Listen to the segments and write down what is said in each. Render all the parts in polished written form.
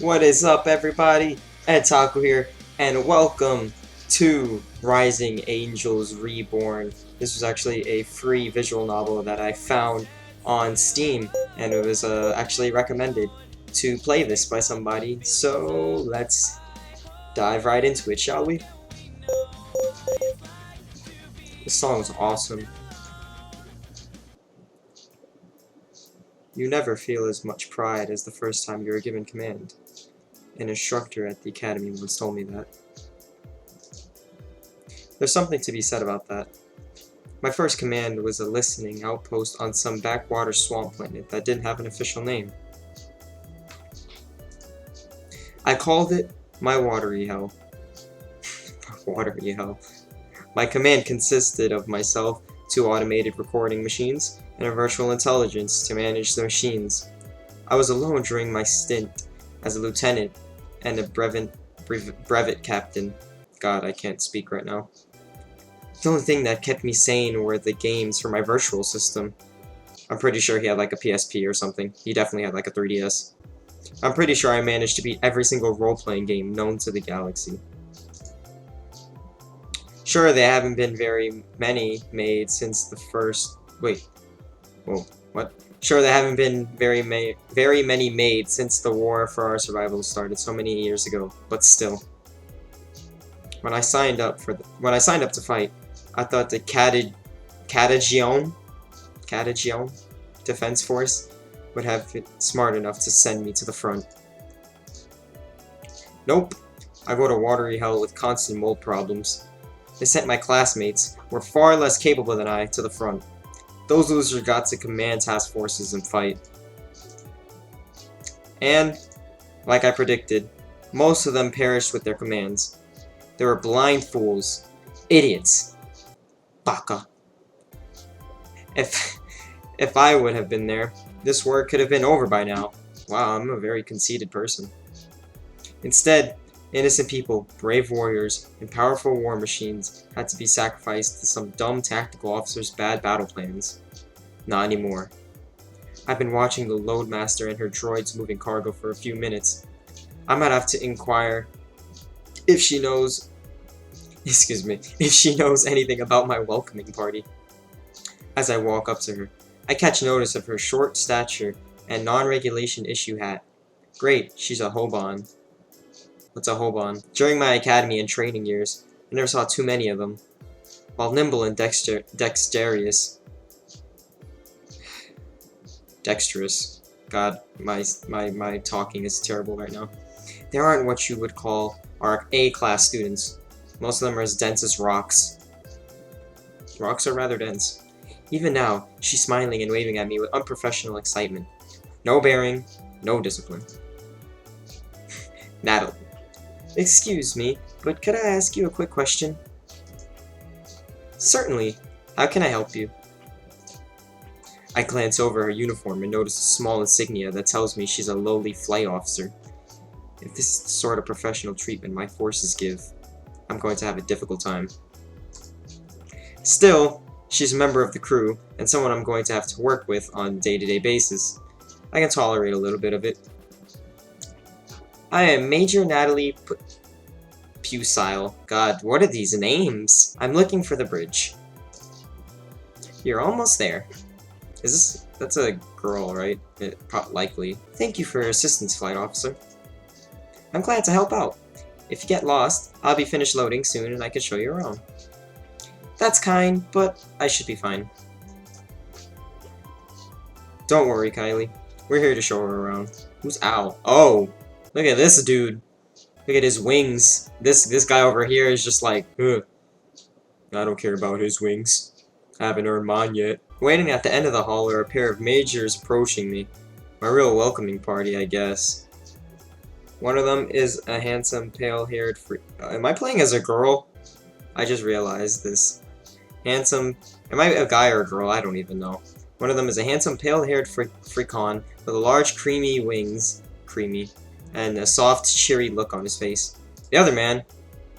What is up, everybody? Ed Taco here, and welcome to Rising Angels Reborn. This was actually a free visual novel that I found on Steam, and it was actually recommended to play this by somebody, so let's dive right into it, shall we? This song's awesome. You never feel as much pride as the first time you were given command. An instructor at the academy once told me that. There's something to be said about that. My first command was a listening outpost on some backwater swamp planet that didn't have an official name. I called it my watery hell. Watery hell. My command consisted of myself, 2 automated recording machines, and a virtual intelligence to manage the machines. I was alone during my stint as a lieutenant and a brevet captain. God, I can't speak right now. The only thing that kept me sane were the games for my virtual system. I'm pretty sure he had like a PSP or something. He definitely had like a 3DS. I'm pretty sure I managed to beat every single role-playing game known to the galaxy. Sure, there haven't been very many made since the first... Wait. Whoa, what? Sure, there haven't been very many made since the war for our survival started so many years ago, but still. When I signed up to fight, I thought the Catagion Defense Force would have been smart enough to send me to the front. Nope. I go to watery hell with constant mold problems. They sent my classmates, who were far less capable than I, to the front. Those losers got to command task forces and fight. And, like I predicted, most of them perished with their commands. They were blind fools. Idiots. Baka. If I would have been there, this war could have been over by now. Wow, I'm a very conceited person. Instead, innocent people, brave warriors, and powerful war machines had to be sacrificed to some dumb tactical officer's bad battle plans. Not anymore. I've been watching the Loadmaster and her droids moving cargo for a few minutes. I might have to inquire if she knows anything about my welcoming party. As I walk up to her, I catch notice of her short stature and non-regulation issue hat. Great, she's a Hoban. What's a Hoban? During my academy and training years, I never saw too many of them. While nimble and dexterous. God, my talking is terrible right now. They aren't what you would call our A-class students. Most of them are as dense as rocks. Rocks are rather dense. Even now, she's smiling and waving at me with unprofessional excitement. No bearing, no discipline. Natalie. Excuse me, but could I ask you a quick question? Certainly. How can I help you? I glance over her uniform and notice a small insignia that tells me she's a lowly flight officer. If this is the sort of professional treatment my forces give, I'm going to have a difficult time. Still, she's a member of the crew, and someone I'm going to have to work with on a day-to-day basis. I can tolerate a little bit of it. I am Major Natalie Pusile. God, what are these names? I'm looking for the bridge. You're almost there. That's a girl, right? Likely. Thank you for your assistance, Flight Officer. I'm glad to help out. If you get lost, I'll be finished loading soon and I can show you around. That's kind, but I should be fine. Don't worry, Kylie. We're here to show her around. Who's Al? Oh! Look at this dude. Look at his wings. This guy over here is just like, ugh. I don't care about his wings. I haven't earned mine yet. Waiting at the end of the hall are a pair of majors approaching me. My real welcoming party, I guess. One of them is a handsome, pale-haired am I playing as a girl? I just realized this. Handsome... Am I a guy or a girl? I don't even know. One of them is a handsome, pale-haired freakon with large, creamy wings. Creamy. And a soft, cheery look on his face. The other man...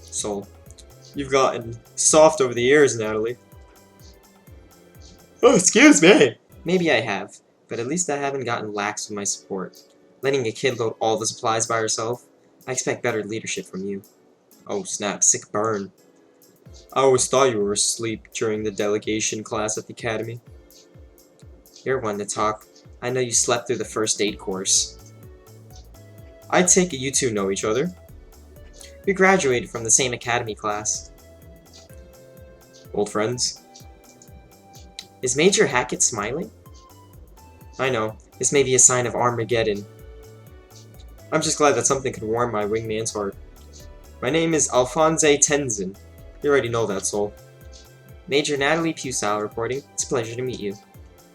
Soul. You've gotten soft over the years, Natalie. Oh, excuse me! Maybe I have, but at least I haven't gotten lax with my support. letting a kid load all the supplies by herself. I expect better leadership from you. Oh snap, sick burn. I always thought you were asleep during the delegation class at the academy. You're one to talk. I know you slept through the first aid course. I take it you two know each other. We graduated from the same academy class. Old friends? Is Major Hackett smiling? I know. This may be a sign of Armageddon. I'm just glad that something could warm my wingman's heart. My name is Alphonse Tenzin. You already know that, Soul. Major Natalie Pusal reporting. It's a pleasure to meet you.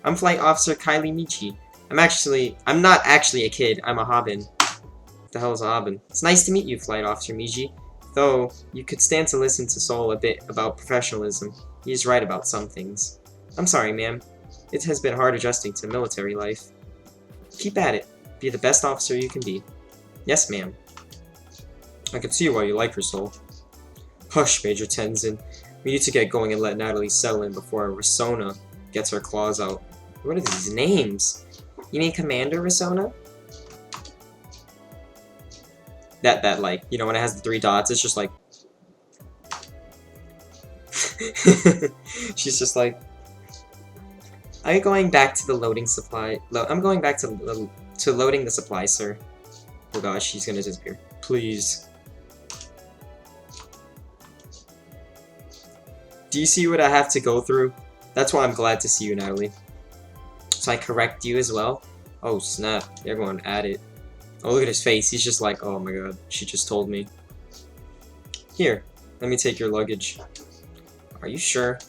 I'm Flight Officer Kylie Michi. I'm not actually a kid. I'm a Hobbin. What the hell is a Hobbin? It's nice to meet you, Flight Officer Michi. Though, you could stand to listen to Soul a bit about professionalism. He's right about some things. I'm sorry, ma'am. It has been hard adjusting to military life. Keep at it. Be the best officer you can be. Yes, ma'am. I can see why you like her, Soul. Hush, Major Tenzin. We need to get going and let Natalie settle in before Risona gets her claws out. What are these names? You mean Commander Risona? That like, you know, when it has the 3 dots, it's just like... She's just like... Are you going back to the loading supply? I'm going back to loading the supply, sir. Oh gosh, she's gonna disappear. Please. Do you see what I have to go through? That's why I'm glad to see you, Natalie. So I correct you as well? Oh snap, everyone at it. Oh, look at his face. He's just like, oh my god, she just told me. Here, let me take your luggage. Are you sure?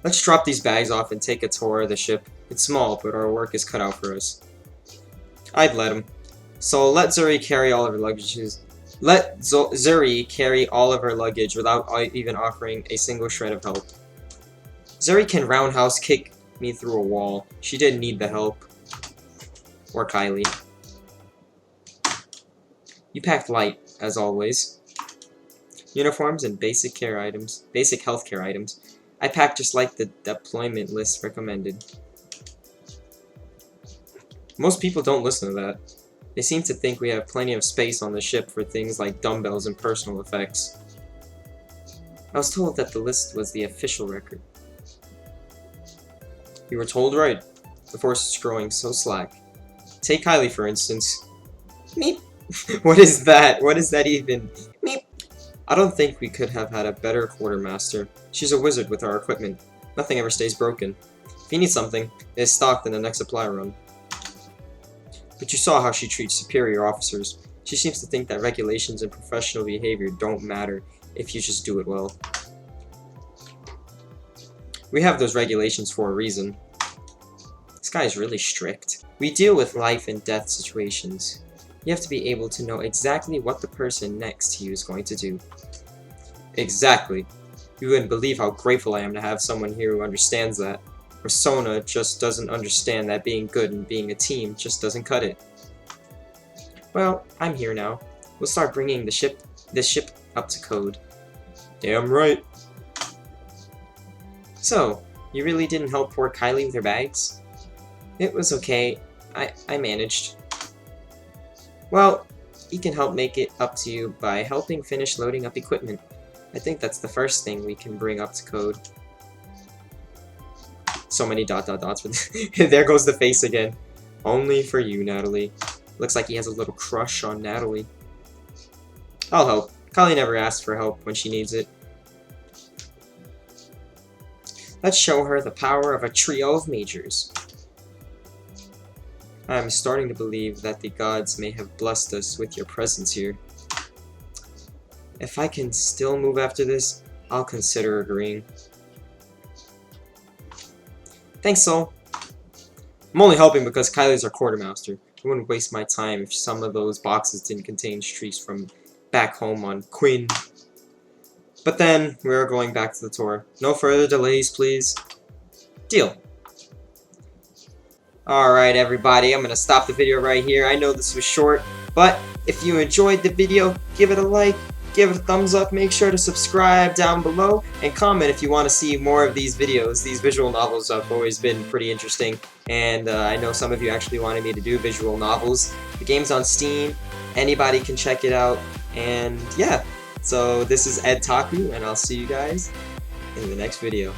Let's drop these bags off and take a tour of the ship. It's small, but our work is cut out for us. I'd let him. So let Zuri carry all of her luggages. Let Zuri carry all of her luggage without even offering a single shred of help. Zuri can roundhouse kick me through a wall. She didn't need the help. Or Kylie. You packed light, as always. Uniforms and basic healthcare items. I packed just like the deployment list recommended. Most people don't listen to that. They seem to think we have plenty of space on the ship for things like dumbbells and personal effects. I was told that the list was the official record. You were told right. The force is growing so slack. Take Kylie, for instance. Meep. What is that? What is that even? Meep. I don't think we could have had a better quartermaster. She's a wizard with our equipment. Nothing ever stays broken. If you need something, it is stocked in the next supply run. But you saw how she treats superior officers. She seems to think that regulations and professional behavior don't matter if you just do it well. We have those regulations for a reason. This guy is really strict. We deal with life and death situations. You have to be able to know exactly what the person next to you is going to do. Exactly. You wouldn't believe how grateful I am to have someone here who understands that. Persona just doesn't understand that being good and being a team just doesn't cut it. Well, I'm here now. We'll start bringing this ship up to code. Damn right. So, you really didn't help poor Kylie with her bags? It was okay. I managed. Well, he can help make it up to you by helping finish loading up equipment. I think that's the first thing we can bring up to code. So many dots for there goes the face again. Only for you, Natalie. Looks like he has a little crush on Natalie. I'll help. Kylie never asks for help when she needs it. Let's show her the power of a trio of majors. I'm starting to believe that the gods may have blessed us with your presence here. If I can still move after this, I'll consider agreeing. Thanks, Soul. I'm only helping because Kylie's our quartermaster. I wouldn't waste my time if some of those boxes didn't contain streaks from back home on Quinn. But then, we're going back to the tour. No further delays, please. Deal. Alright everybody, I'm going to stop the video right here. I know this was short, but if you enjoyed the video, give it a like, give it a thumbs up, make sure to subscribe down below, and comment if you want to see more of these videos. These visual novels have always been pretty interesting, and I know some of you actually wanted me to do visual novels. The game's on Steam, anybody can check it out, and yeah. So this is Ed Taku, and I'll see you guys in the next video.